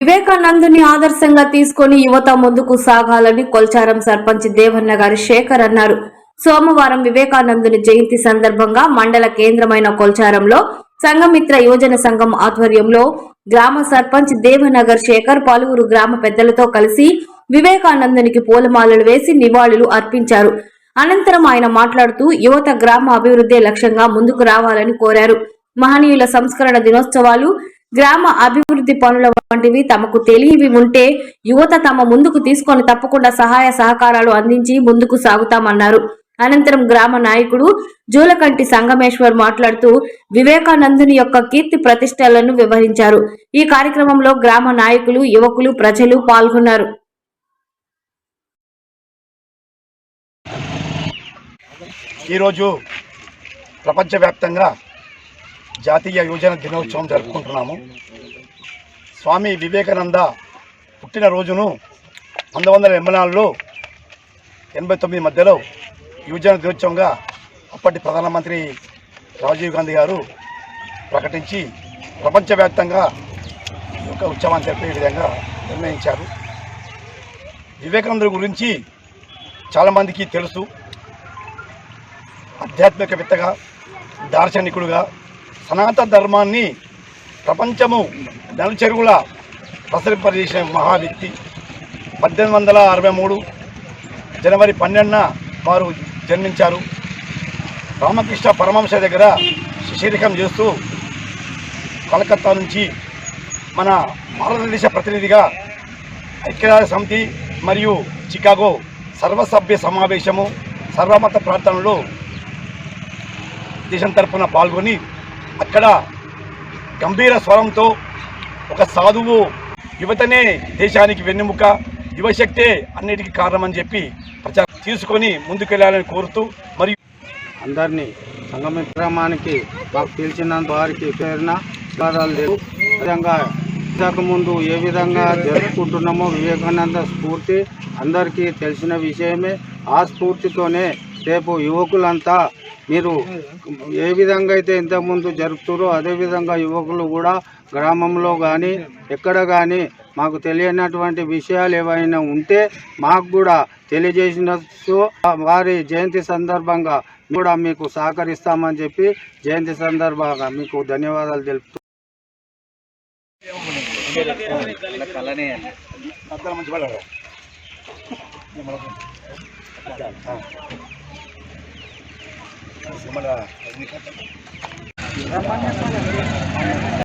వివేకానందుని ఆదర్శంగా తీసుకొని యువత ముందుకు సాగాలని కొల్చారం సర్పంచ్ దేవన్న గారి శేఖర్ అన్నారు. సోమవారం వివేకానందుని జయంతి సందర్భంగా మండల కేంద్రమైన కొల్చారంలో సంఘమిత్ర యువజన సంఘం ఆధ్వర్యంలో గ్రామ సర్పంచ్ దేవనగర్ శేఖర్ పలువురు గ్రామ పెద్దలతో కలిసి వివేకానందునికి పూలమాలలు వేసి నివాళులు అర్పించారు. అనంతరం ఆయన మాట్లాడుతూ యువత గ్రామ అభివృద్ధి లక్ష్యంగా ముందుకు రావాలని కోరారు. మహనీయుల సంస్కరణ దినోత్సవాలు, గ్రామ అభివృద్ధి పనుల వంటివి తమకు తెలియవి ఉంటే యువత తమ ముందుకు తీసుకొని తప్పకుండా సహాయ సహకారాలు అందించి ముందుకు సాగుతామన్నారు. అనంతరం గ్రామ నాయకుడు జూలకంటి సంగమేశ్వర్ మాట్లాడుతూ వివేకానందుని యొక్క కీర్తి ప్రతిష్టలను వివరించారు. ఈ కార్యక్రమంలో గ్రామ నాయకులు, యువకులు, ప్రజలు పాల్గొన్నారు. ఈరోజు ప్రపంచవ్యాప్తంగా జాతీయ యువజన దినోత్సవం జరుపుకుంటున్నాము. స్వామి వివేకానంద పుట్టినరోజును 1984లో 89 మధ్యలో యువజన దినోత్సవంగా అప్పటి ప్రధానమంత్రి రాజీవ్ గాంధీ గారు ప్రకటించి ప్రపంచవ్యాప్తంగా ఒక ఉత్సవాన్ని జరిపే విధంగా నిర్ణయించారు. వివేకానందుడి గురించి చాలామందికి తెలుసు. ఆధ్యాత్మికవేత్తగా, దార్శనికుడుగా సనాతన ధర్మాన్ని ప్రపంచము నలుచెరుగుల ప్రసరింపజేసిన మహా వ్యక్తి. 1863 జనవరి 12న వారు జన్మించారు. రామకృష్ణ పరమహంస దగ్గర శిష్యరికం చేస్తూ కలకత్తా నుంచి మన భారతదేశ ప్రతినిధిగా ఐక్యరాజ్య సమితి మరియు చికాగో సర్వసభ్య సమావేశము, సర్వమత ప్రార్థనలో దేశం తరఫున పాల్గొని అక్కడ గంభీర స్వరంతో ఒక సాధువు యువతనే దేశానికి వెన్నెముక, యువశక్తే అన్నిటికీ కారణమని చెప్పి ప్రచారం తీసుకొని ముందుకెళ్లాలని కోరుతూ మరియు అందరినీ సంఘమిత్రమానికి మాకు తెలిసినంత వారికి పేరున ధన్యవాదాలు లేవు. విధంగా ఇంతకుముందు ఏ విధంగా జరుపుకుంటున్నామో వివేకానంద స్ఫూర్తి అందరికీ తెలిసిన విషయమే. ఆ స్ఫూర్తితోనే రేపు యువకులంతా మీరు ఏ విధంగా అయితే ఇంతకుముందు జరుపుతారో అదేవిధంగా యువకులు కూడా గ్రామంలో కానీ ఎక్కడ కానీ మాకు తెలియనటువంటి విషయాలు ఏవైనా ఉంటే మాకు కూడా తెలియజేసినట్టు వారి జయంతి సందర్భంగా కూడా మీకు సహకరిస్తామని చెప్పి జయంతి సందర్భంగా మీకు ధన్యవాదాలు తెలుపుతూ